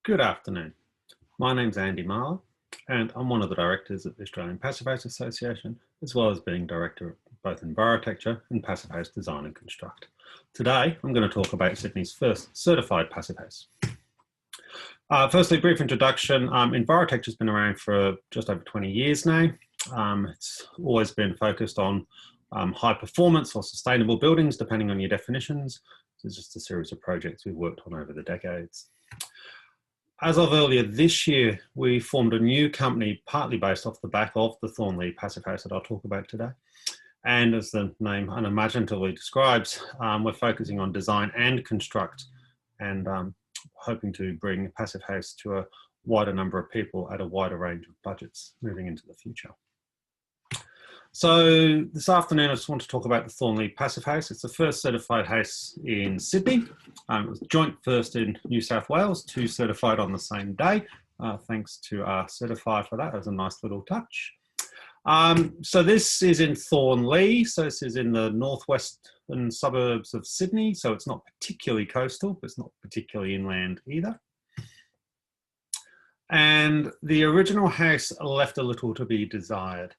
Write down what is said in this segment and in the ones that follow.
Good afternoon. My name's Andy Marlow, and I'm one of the directors at the Australian Passive House Association, as well as being director of both Envirotecture and Passive House Design and Construct. Today, I'm going to talk about Sydney's first certified passive house. Firstly, a brief introduction. Envirotecture has been around for just over 20 years now. It's always been focused on high performance or sustainable buildings, depending on your definitions. It's just a series of projects we've worked on over the decades. As of earlier this year, we formed a new company partly based off the back of the Thornley Passive House that I'll talk about today. And as the name unimaginatively describes, we're focusing on design and construct and hoping to bring a passive house to a wider number of people at a wider range of budgets moving into the future. So this afternoon, I just want to talk about the Thornley Passive House. It's the first certified house in Sydney. It was joint first in New South Wales, 2 certified on the same day. Thanks to our certifier for that. That was a nice little touch. So this is in Thornley. So this is in the northwestern suburbs of Sydney. So it's not particularly coastal, but it's not particularly inland either. And the original house left a little to be desired.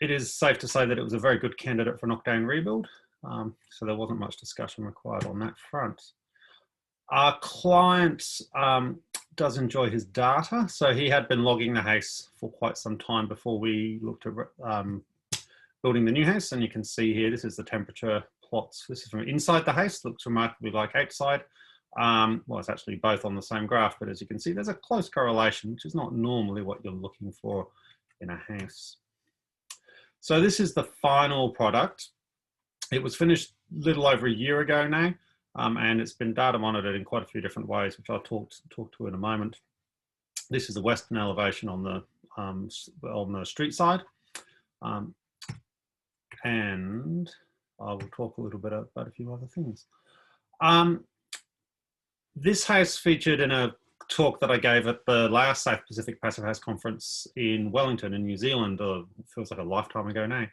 It is safe to say that it was a very good candidate for knockdown rebuild, so there wasn't much discussion required on that front. Our client does enjoy his data, so he had been logging the house for quite some time before we looked at building the new house, and you can see here, this is the temperature plots. This is from inside the house, looks remarkably like outside. Well, it's actually both on the same graph, but as you can see, there's a close correlation, which is not normally what you're looking for in a house. So this is the final product. It was finished a little over a year ago now, and it's been data monitored in quite a few different ways, which I'll talk to in a moment. This is the western elevation on the street side, and I will talk a little bit about a few other things. This house featured in a talk that I gave at the last South Pacific Passive House Conference in Wellington in New Zealand, feels like a lifetime ago now,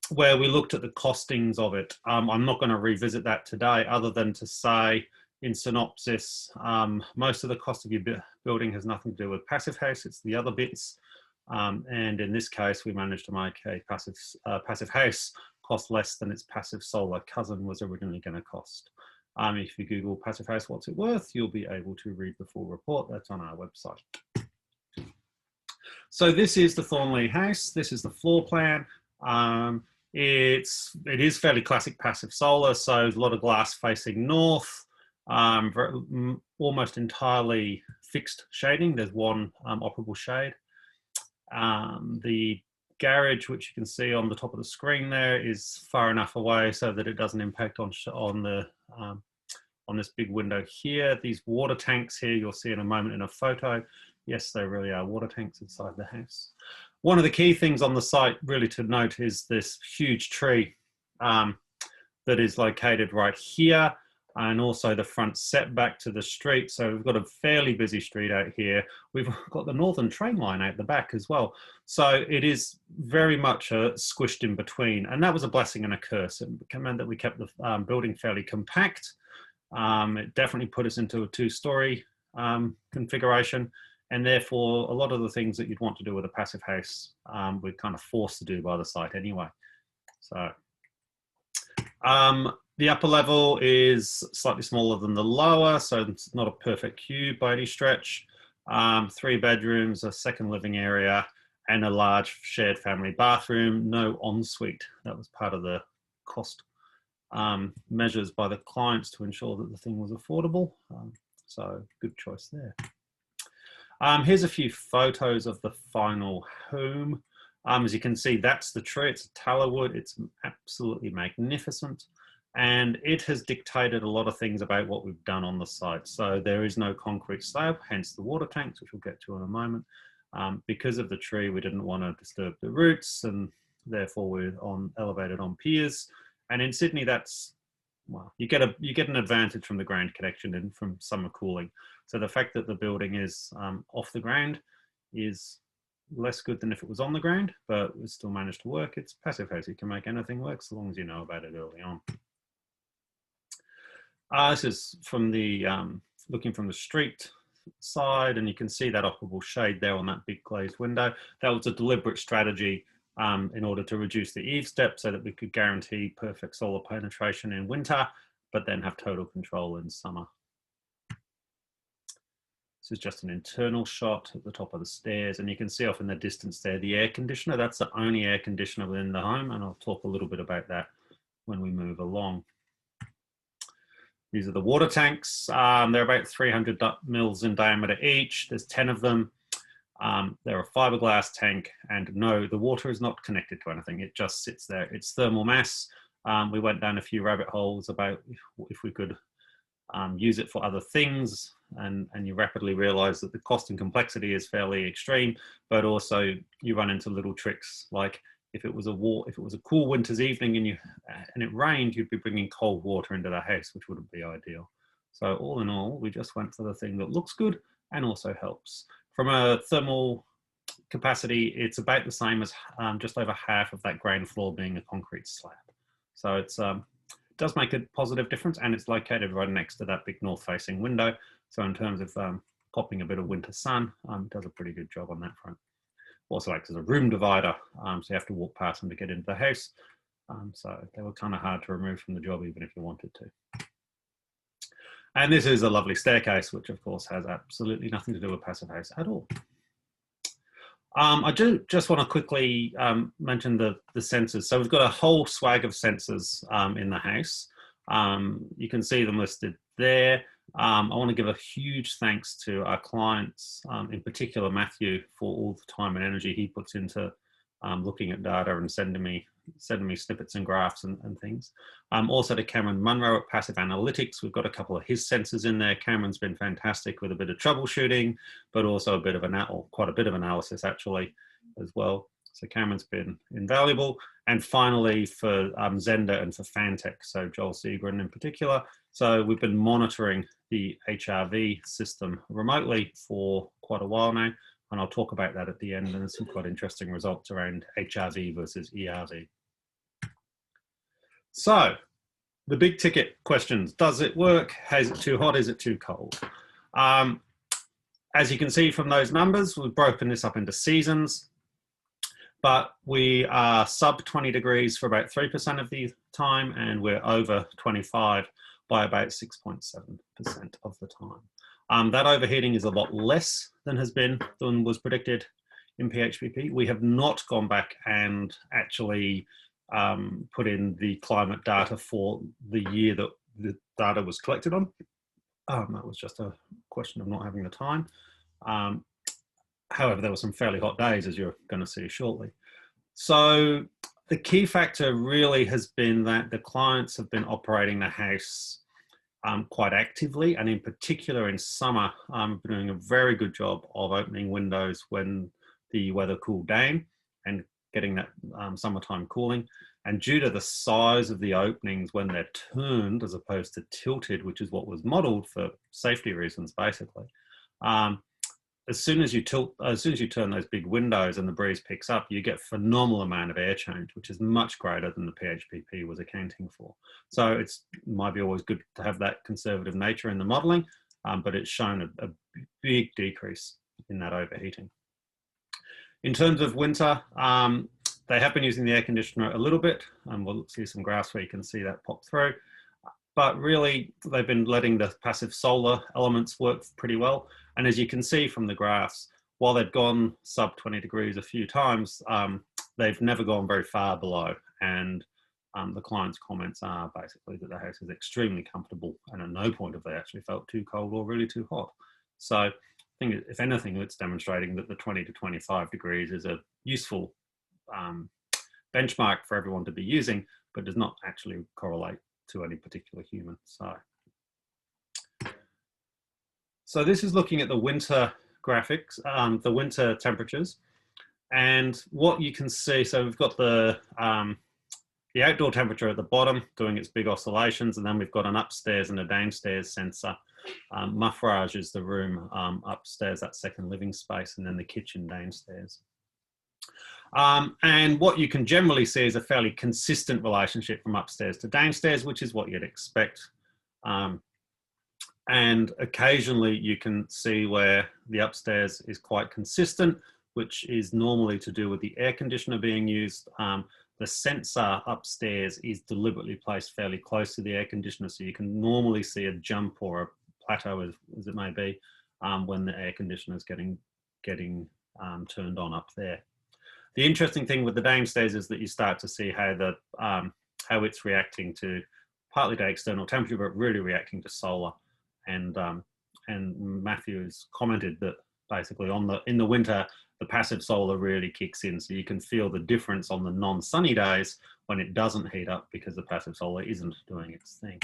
where we looked at the costings of it. I'm not going to revisit that today other than to say in synopsis, most of the cost of your building has nothing to do with passive house, it's the other bits. And in this case, we managed to make a passive house cost less than its passive solar cousin was originally going to cost. If you Google passive house, what's it worth, you'll be able to read the full report. That's on our website. So this is the Thornley house. This is the floor plan. It is fairly classic passive solar, so there's a lot of glass facing north, almost entirely fixed shading. There's one operable shade. The garage, which you can see on the top of the screen there, is far enough away so that it doesn't impact on this big window here. These water tanks here, you'll see in a moment in a photo. Yes, they really are water tanks inside the house. One of the key things on the site really to note is this huge tree that is located right here, and also the front setback to the street. So we've got a fairly busy street out here. We've got the northern train line out the back as well. So it is very much squished in between. And that was a blessing and a curse. It meant that we kept the building fairly compact. It definitely put us into a 2-story configuration. And therefore, a lot of the things that you'd want to do with a passive house, we're kind of forced to do by the site anyway. So the upper level is slightly smaller than the lower, so it's not a perfect cube by any stretch. 3 bedrooms, a second living area, and a large shared family bathroom. No ensuite. That was part of the cost measures by the clients to ensure that the thing was affordable. So good choice there. Here's a few photos of the final home. As you can see, that's the tree. It's a tallow wood. It's absolutely magnificent. And it has dictated a lot of things about what we've done on the site. So there is no concrete slab, hence the water tanks, which we'll get to in a moment. Because of the tree, we didn't want to disturb the roots, and therefore we're elevated on piers. And in Sydney, that's, well, you get an advantage from the ground connection and from summer cooling. So the fact that the building is off the ground is less good than if it was on the ground, but we still managed to work. It's passive house. You can make anything work so long as you know about it early on. This is from the looking from the street side, and you can see that operable shade there on that big glazed window. That was a deliberate strategy in order to reduce the eave step so that we could guarantee perfect solar penetration in winter, but then have total control in summer. This is just an internal shot at the top of the stairs, and you can see off in the distance there the air conditioner. That's the only air conditioner within the home, and I'll talk a little bit about that when we move along. These are the water tanks. They're about 300 mils in diameter each. There's 10 of them. They're a fiberglass tank, and no, the water is not connected to anything. It just sits there. It's thermal mass. We went down a few rabbit holes about if we could use it for other things, and you rapidly realize that the cost and complexity is fairly extreme, but also you run into little tricks like if it was a cool winter's evening and it rained, you'd be bringing cold water into the house, which wouldn't be ideal. So all in all, we just went for the thing that looks good and also helps. From a thermal capacity, it's about the same as just over half of that ground floor being a concrete slab. So it's does make a positive difference, and it's located right next to that big north-facing window. So in terms of popping a bit of winter sun, it does a pretty good job on that front. Also acts as a room divider, so you have to walk past them to get into the house. So they were kind of hard to remove from the job even if you wanted to. And this is a lovely staircase, which of course has absolutely nothing to do with passive house at all. I do just want to quickly mention the sensors. So we've got a whole swag of sensors in the house. You can see them listed there. I want to give a huge thanks to our clients, in particular Matthew, for all the time and energy he puts into looking at data and sending me snippets and graphs and things. Also to Cameron Munro at Passive Analytics. We've got a couple of his sensors in there. Cameron's been fantastic with a bit of troubleshooting, but also quite a bit of analysis actually as well. So Cameron's been invaluable. And finally for Zenda and for Fantech, so Joel Seagren in particular. So we've been monitoring the HRV system remotely for quite a while now, and I'll talk about that at the end, and there's some quite interesting results around HRV versus ERV. So the big ticket questions: does it work? Is it too hot? Is it too cold? As you can see from those numbers, we've broken this up into seasons, but we are sub 20 degrees for about 3% of the time, and we're over 25 by about 6.7% of the time. That overheating is a lot less than was predicted in PHPP. We have not gone back and actually put in the climate data for the year that the data was collected on. That was just a question of not having the time. However, there were some fairly hot days, as you're going to see shortly. So the key factor really has been that the clients have been operating the house quite actively, and in particular in summer, been doing a very good job of opening windows when the weather cooled down and getting that summertime cooling. And due to the size of the openings when they're turned as opposed to tilted, which is what was modeled for safety reasons, basically, as soon as you turn those big windows and the breeze picks up, you get a phenomenal amount of air change, which is much greater than the PHPP was accounting for. So it might be always good to have that conservative nature in the modeling, but it's shown a big decrease in that overheating. In terms of winter, they have been using the air conditioner a little bit, and we'll see some graphs where you can see that pop through. But really, they've been letting the passive solar elements work pretty well. And as you can see from the graphs, while they've gone sub 20 degrees a few times, they've never gone very far below. And the client's comments are basically that the house is extremely comfortable, and at no point have they actually felt too cold or really too hot. So I think if anything, it's demonstrating that the 20 to 25 degrees is a useful benchmark for everyone to be using, but does not actually correlate to any particular human. So this is looking at the winter graphics, the winter temperatures, and what you can see. So we've got the outdoor temperature at the bottom doing its big oscillations, and then we've got an upstairs and a downstairs sensor. Muffrage is the room upstairs, that second living space, and then the kitchen downstairs. And what you can generally see is a fairly consistent relationship from upstairs to downstairs, which is what you'd expect. And occasionally you can see where the upstairs is quite consistent, which is normally to do with the air conditioner being used. The sensor upstairs is deliberately placed fairly close to the air conditioner, so you can normally see a jump or a plateau, as it may be, when the air conditioner is getting turned on up there. The interesting thing with the downstairs is that you start to see how it's reacting to partly to external temperature, but really reacting to solar. And Matthew has commented that basically in the winter, the passive solar really kicks in. So you can feel the difference on the non-sunny days when it doesn't heat up because the passive solar isn't doing its thing.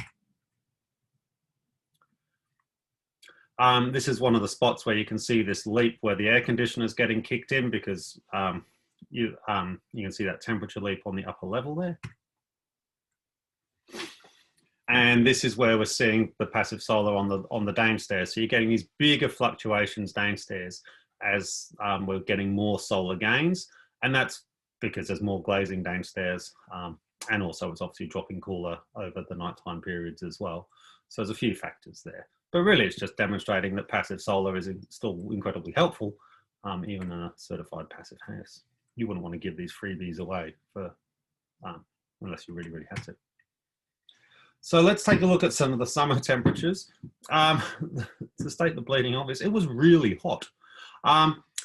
This is one of the spots where you can see this leap where the air conditioner is getting kicked in, because you can see that temperature leap on the upper level there. And this is where we're seeing the passive solar on the downstairs. So you're getting these bigger fluctuations downstairs as we're getting more solar gains. And that's because there's more glazing downstairs. And also it's obviously dropping cooler over the nighttime periods as well. So there's a few factors there. But really it's just demonstrating that passive solar is still incredibly helpful, even in a certified passive house. You wouldn't want to give these freebies away unless you really, really had to. So let's take a look at some of the summer temperatures. To state the bleeding obvious, it was really hot.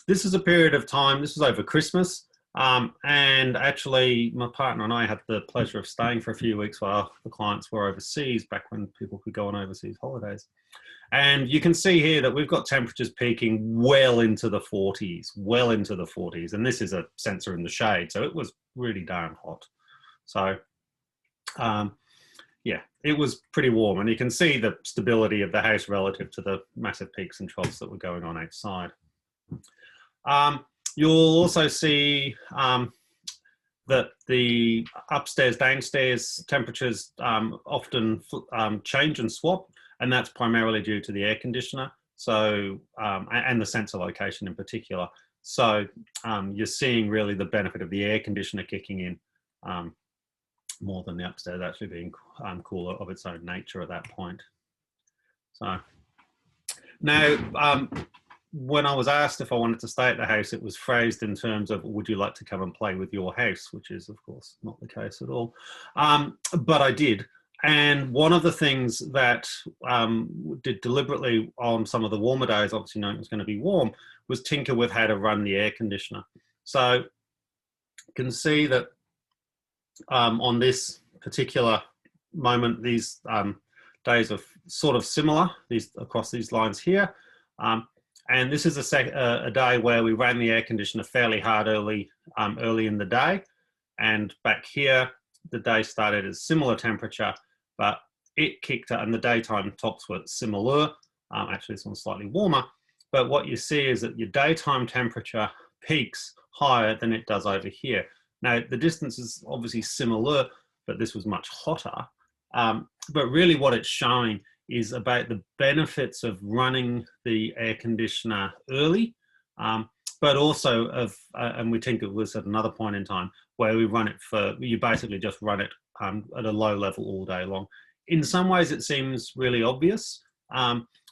This is a period of time, this was over Christmas, and actually my partner and I had the pleasure of staying for a few weeks while the clients were overseas, back when people could go on overseas holidays. And you can see here that we've got temperatures peaking well into the 40s, and this is a sensor in the shade, so it was really darn hot. So yeah, it was pretty warm, and you can see the stability of the house relative to the massive peaks and troughs that were going on outside. You'll also see that the upstairs, downstairs temperatures often change and swap, and that's primarily due to the air conditioner, so and the sensor location in particular. So you're seeing really the benefit of the air conditioner kicking in more than the upstairs actually being cooler of its own nature at that point. So now, when I was asked if I wanted to stay at the house, it was phrased in terms of, would you like to come and play with your house, which is of course not the case at all. But I did. And one of the things that did deliberately on some of the warmer days, obviously knowing it was going to be warm, was tinker with how to run the air conditioner. So you can see that on this particular moment, these days are sort of similar, across these lines here. And this is a day where we ran the air conditioner fairly hard early in the day. And back here, the day started at a similar temperature, but it kicked out, and the daytime tops were similar. Actually, this one's slightly warmer. But what you see is that your daytime temperature peaks higher than it does over here. Now, the distance is obviously similar, but this was much hotter. But really what it's showing is about the benefits of running the air conditioner early, but also of, and we think it was at another point in time, where you basically just run it at a low level all day long. In some ways it seems really obvious,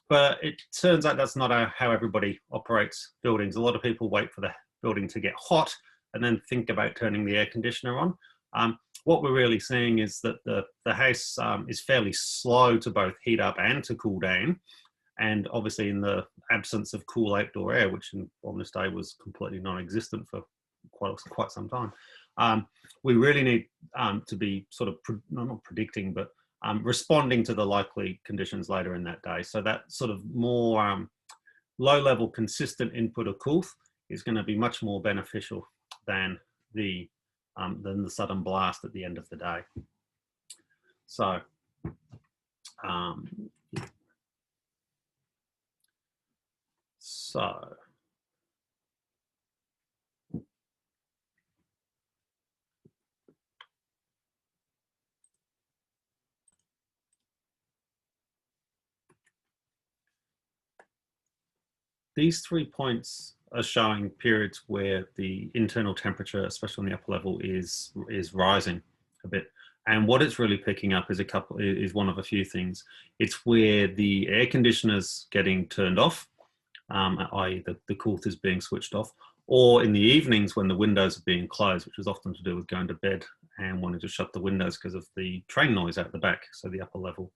but it turns out that's not how everybody operates buildings. A lot of people wait for the building to get hot and then think about turning the air conditioner on. What we're really seeing is that the house is fairly slow to both heat up and to cool down. And obviously in the absence of cool outdoor air, which on this day was completely non-existent for quite some time, we really need to be sort of, not predicting, but responding to the likely conditions later in that day. So that sort of more low-level consistent input of coolth is going to be much more beneficial than the sudden blast at the end of the day. So, these 3 points are showing periods where the internal temperature, especially on the upper level, is rising a bit. And what it's really picking up is one of a few things. It's where the air conditioner's getting turned off, i.e. the coolth is being switched off, or in the evenings when the windows are being closed, which is often to do with going to bed and wanting to shut the windows because of the train noise out the back. So the upper level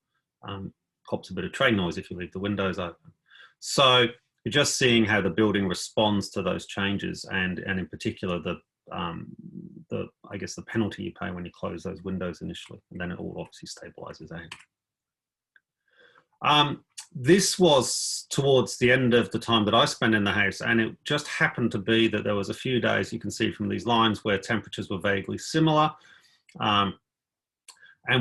cops a bit of train noise if you leave the windows open. So you're just seeing how the building responds to those changes, and in particular I guess the penalty you pay when you close those windows initially, and then it all obviously stabilizes out. This was towards the end of the time that I spent in the house, and it just happened to be that there was a few days, you can see from these lines, where temperatures were vaguely similar. And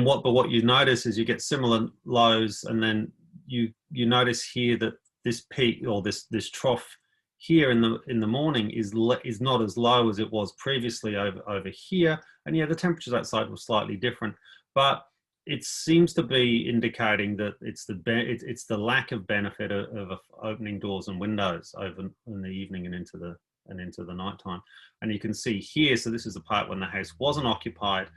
what you notice is you get similar lows, and then you notice here that this peak, or this trough here in the morning is not as low as it was previously over here. And yeah, the temperatures outside were slightly different, but it seems to be indicating that it's the lack of benefit of opening doors and windows over in the evening and into the nighttime. And you can see here, so this is the part when the house wasn't occupied,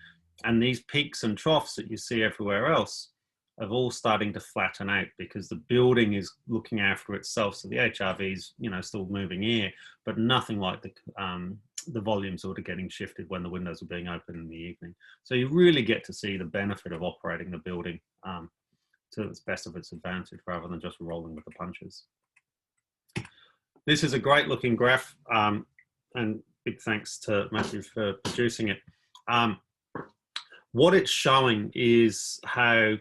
and these peaks and troughs that you see everywhere else are all starting to flatten out because the building is looking after itself. So the HRV is, still moving air, but nothing like the volumes sort of getting shifted when the windows are being open in the evening. So you really get to see the benefit of operating the building to its best of its advantage, rather than just rolling with the punches. This is a great looking graph, and big thanks to Matthew for producing it. What it's showing is how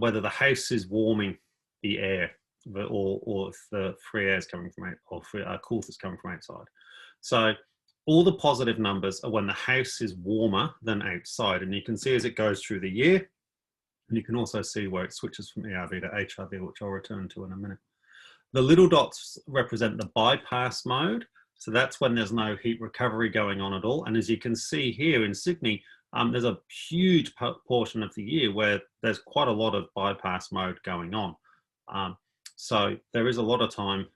whether the house is warming the air, or if the free air is coming from coolth is coming from outside. So all the positive numbers are when the house is warmer than outside, and you can see as it goes through the year, and you can also see where it switches from ERV to HRV, which I'll return to in a minute. The little dots represent the bypass mode, so that's when there's no heat recovery going on at all. And as you can see here in Sydney, there's a huge portion of the year where there's quite a lot of bypass mode going on. So there is a lot of time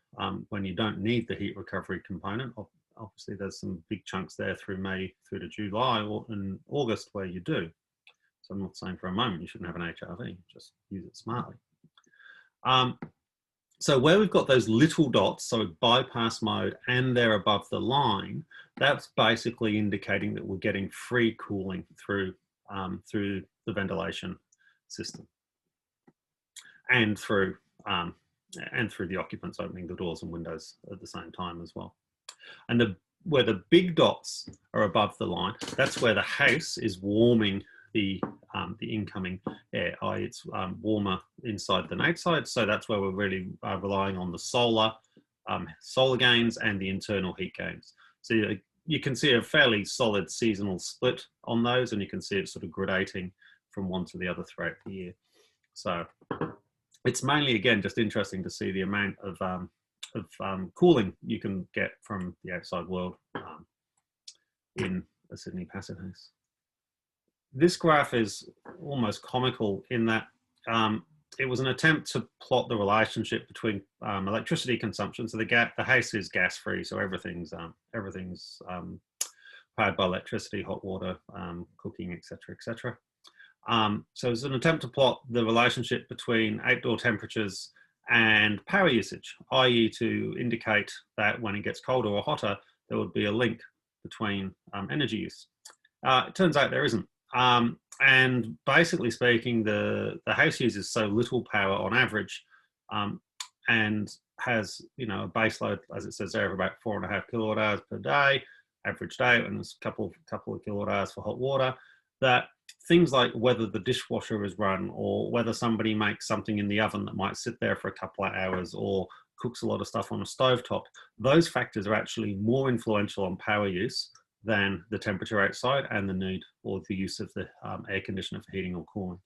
when you don't need the heat recovery component. Obviously, there's some big chunks there through May through to July or in August where you do. So I'm not saying for a moment you shouldn't have an HRV, just use it smartly. So where we've got those little dots, so bypass mode, and they're above the line, that's basically indicating that we're getting free cooling through the ventilation system, and through the occupants opening the doors and windows at the same time as well. And where the big dots are above the line, that's where the house is warming the incoming air, i.e. it's warmer inside than outside. So that's where we're really relying on the solar gains and the internal heat gains. So you can see a fairly solid seasonal split on those, and you can see it sort of gradating from one to the other throughout the year. So it's mainly, again, just interesting to see the amount of cooling you can get from the outside world in a Sydney passive house. This graph is almost comical in that it was an attempt to plot the relationship between electricity consumption. So the house is gas free, so everything's powered by electricity, hot water, cooking, etc., etc. So it's an attempt to plot the relationship between outdoor temperatures and power usage, i.e. to indicate that when it gets colder or hotter, there would be a link between energy use. It turns out there isn't. And basically speaking, the house uses so little power on average, and has a base load, as it says there, of about 4.5 kilowatt hours per day, average day, and there's a couple of kilowatt hours for hot water, that things like whether the dishwasher is run, or whether somebody makes something in the oven that might sit there for a couple of hours, or cooks a lot of stuff on a stovetop, those factors are actually more influential on power use than the temperature outside and the need or the use of the air conditioner for heating or cooling.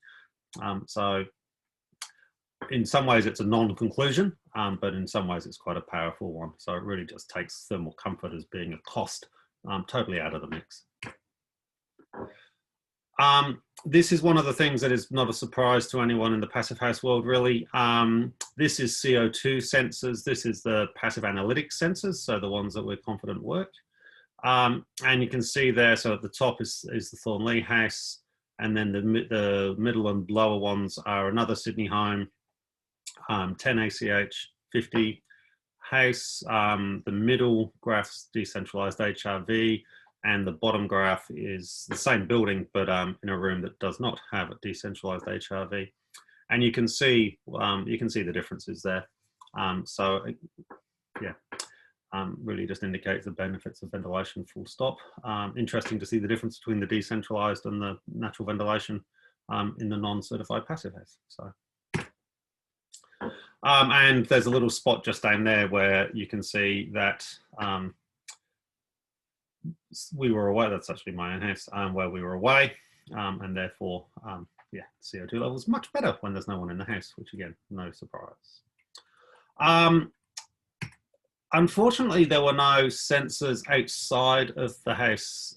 So in some ways it's a non-conclusion, but in some ways it's quite a powerful one. So it really just takes thermal comfort as being a cost totally out of the mix. This is one of the things that is not a surprise to anyone in the passive house world, really. This is CO2 sensors. This is the passive analytics sensors, so the ones that we're confident work. And you can see there, so at the top is the Thornley house. and then the middle and lower ones are another Sydney home, 10 ACH, 50 house. The middle graph's decentralized HRV, and the bottom graph is the same building, but in a room that does not have a decentralized HRV. And you can see the differences there. So yeah, really just indicates the benefits of ventilation, full stop. Interesting to see the difference between the decentralized and the natural ventilation in the non-certified passive house. So. And there's a little spot just down there where you can see that we were away. That's actually my own house, where we were away, and therefore, yeah, CO2 levels much better when there's no one in the house, which again, no surprise. Unfortunately, there were no sensors outside of the house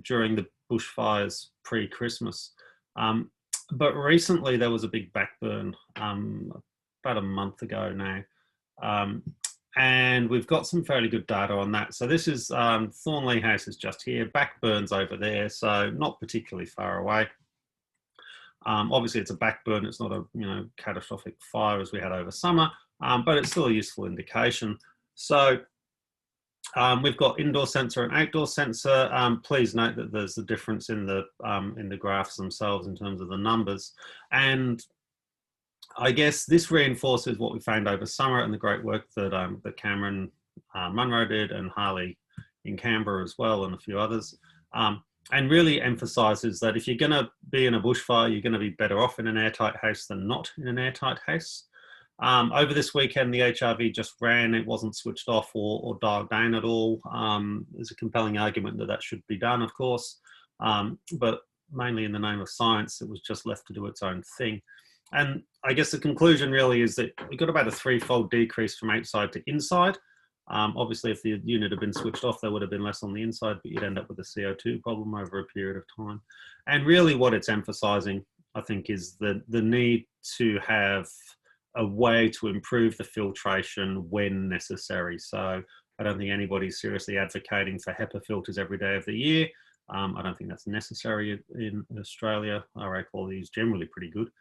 during the bushfires pre-Christmas, but recently there was a big backburn about a month ago now. And we've got some fairly good data on that. So this is Thornley House is just here, backburn's over there, so not particularly far away. Obviously it's a backburn, it's not a catastrophic fire as we had over summer, but it's still a useful indication. So we've got indoor sensor and outdoor sensor. Please note that there's a difference in the graphs themselves in terms of the numbers. And I guess this reinforces what we found over summer and the great work that, that Cameron Munro did, and Harley in Canberra as well, and a few others. And really emphasises that if you're going to be in a bushfire, you're going to be better off in an airtight house than not in an airtight house. Over this weekend, the HRV just ran. It wasn't switched off or dialed down at all. There's a compelling argument that that should be done, of course, but mainly in the name of science, it was just left to do its own thing. And I guess the conclusion really is that we got about a threefold decrease from outside to inside. Obviously, if the unit had been switched off, there would have been less on the inside, but you'd end up with a CO2 problem over a period of time. And really what it's emphasising, I think, is the need to have a way to improve the filtration when necessary. So I don't think anybody's seriously advocating for HEPA filters every day of the year. I don't think that's necessary in Australia. Our air quality is generally pretty good.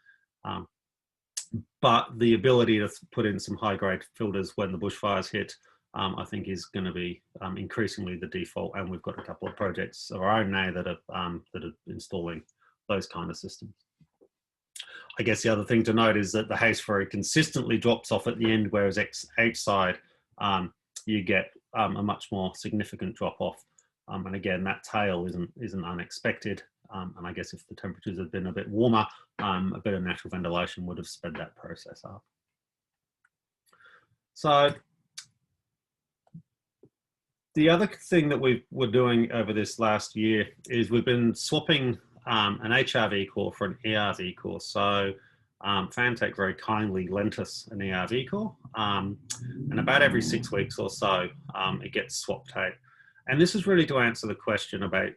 But the ability to put in some high-grade filters when the bushfires hit, I think is going to be increasingly the default. And we've got a couple of projects of our own now that are installing those kind of systems. I guess the other thing to note is that the house very consistently drops off at the end, whereas outside you get a much more significant drop off. And again, that tail isn't unexpected. And I guess if the temperatures had been a bit warmer, a bit of natural ventilation would have sped that process up. So the other thing that we were doing over this last year is we've been swapping an HRV core for an ERV core. So Fantech very kindly lent us an ERV core, and about every 6 weeks or so, it gets swapped out. And this is really to answer the question about,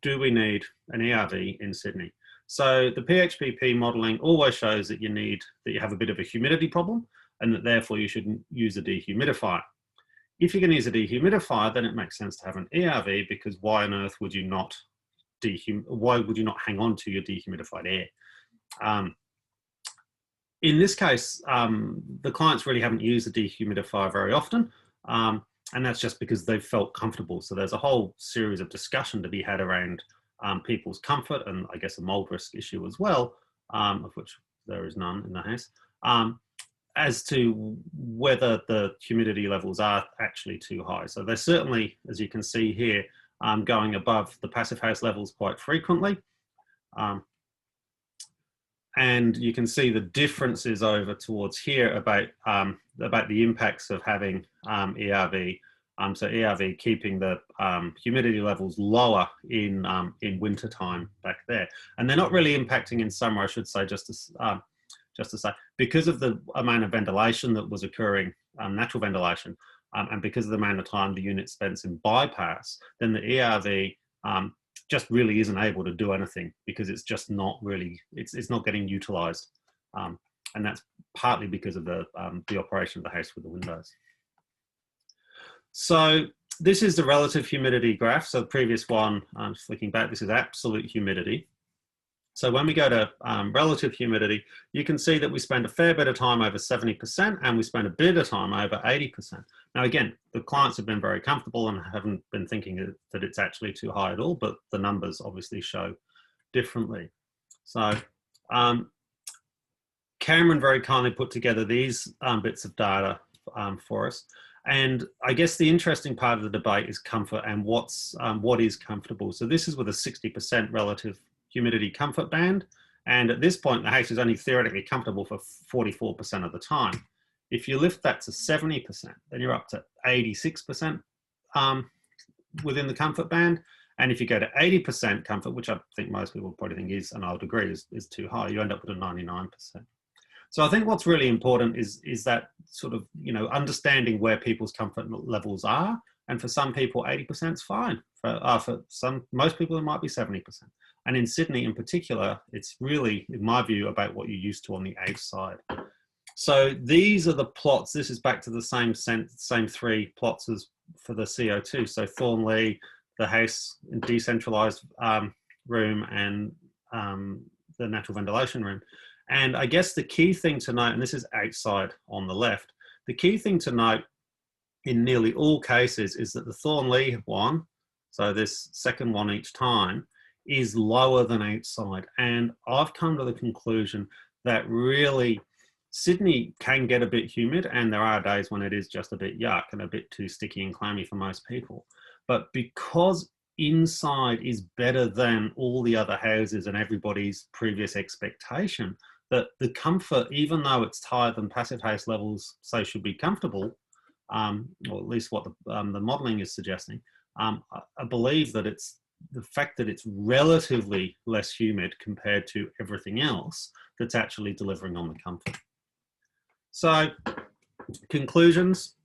do we need an ERV in Sydney? So the PHPP modelling always shows that you have a bit of a humidity problem, and that therefore you shouldn't use a dehumidifier. If you're going to use a dehumidifier, then it makes sense to have an ERV, because why on earth would you not hang on to your dehumidified air? In this case, the clients really haven't used a dehumidifier very often, and that's just because they've felt comfortable. So there's a whole series of discussion to be had around people's comfort, and I guess a mold risk issue as well, of which there is none in the house, as to whether the humidity levels are actually too high. So they're certainly, as you can see here, going above the passive house levels quite frequently. And you can see the differences over towards here about the impacts of having ERV. So ERV keeping the humidity levels lower in winter time back there, and they're not really impacting in summer, I should say, just to say, because of the amount of ventilation that was occurring, natural ventilation, and because of the amount of time the unit spends in bypass, then the ERV just really isn't able to do anything, because it's just not really, it's not getting utilised. And that's partly because of the operation of the house with the windows. So this is the relative humidity graph. So the previous one, just flicking back, this is absolute humidity. So when we go to relative humidity, you can see that we spend a fair bit of time over 70% and we spend a bit of time over 80%. Now, again, the clients have been very comfortable and haven't been thinking that it's actually too high at all, but the numbers obviously show differently. So Cameron very kindly put together these bits of data for us. And I guess the interesting part of the debate is comfort and what is comfortable. So this is with a 60% relative humidity comfort band. And at this point, the house is only theoretically comfortable for 44% of the time. If you lift that to 70%, then you're up to 86% within the comfort band. And if you go to 80% comfort, which I think most people probably think is, and I'll agree, is too high, you end up with a 99%. So I think what's really important is that sort of, understanding where people's comfort levels are. And for some people, 80% is fine. For most people, it might be 70%. And in Sydney in particular, it's really, in my view, about what you're used to on the age side. So these are the plots. This is back to the same three plots as for the CO2. So Thornley, the house, decentralized room, and the natural ventilation room. And I guess the key thing to note, and this is outside on the left, the key thing to note in nearly all cases is that the Thornley one, so this second one each time, is lower than outside. And I've come to the conclusion that really Sydney can get a bit humid, and there are days when it is just a bit yuck and a bit too sticky and clammy for most people. But because inside is better than all the other houses and everybody's previous expectation, that the comfort, even though it's higher than passive house levels, say should be comfortable, or at least what the modelling is suggesting, I believe that it's the fact that it's relatively less humid compared to everything else that's actually delivering on the comfort. So, conclusions.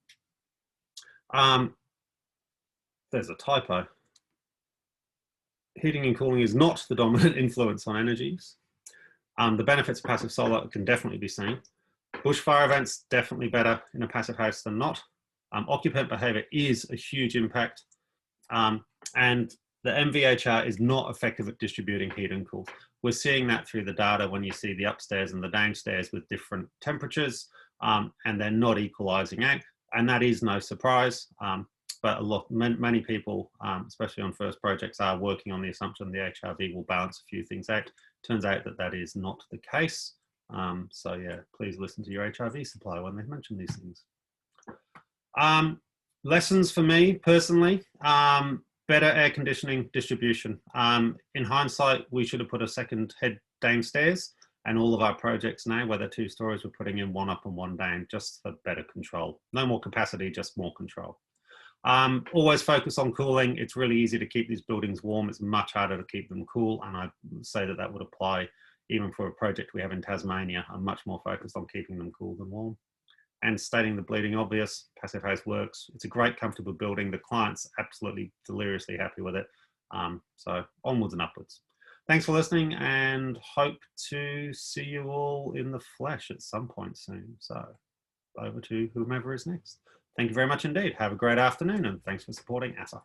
There's a typo. Heating and cooling is not the dominant influence on energies. The benefits of passive solar can definitely be seen. Bushfire events, definitely better in a passive house than not. Occupant behaviour is a huge impact. And the MVHR is not effective at distributing heat and cool. We're seeing that through the data when you see the upstairs and the downstairs with different temperatures, and they're not equalising out. And that is no surprise. But many people, especially on first projects, are working on the assumption the HRV will balance a few things out. Turns out that that is not the case. So yeah, please listen to your HRV supplier when they mention these things. Lessons for me personally, better air conditioning distribution. In hindsight, we should have put a second head downstairs, and all of our projects now, where they're 2 stories, we're putting in 1 up and 1 down, just for better control. No more capacity, just more control. Always focus on cooling. It's really easy to keep these buildings warm. It's much harder to keep them cool. And I say that would apply even for a project we have in Tasmania. I'm much more focused on keeping them cool than warm. And stating the bleeding obvious, passive house works. It's a great, comfortable building. The client's absolutely deliriously happy with it. So onwards and upwards. Thanks for listening, and hope to see you all in the flesh at some point soon. So over to whomever is next. Thank you very much indeed. Have a great afternoon, and thanks for supporting ASA.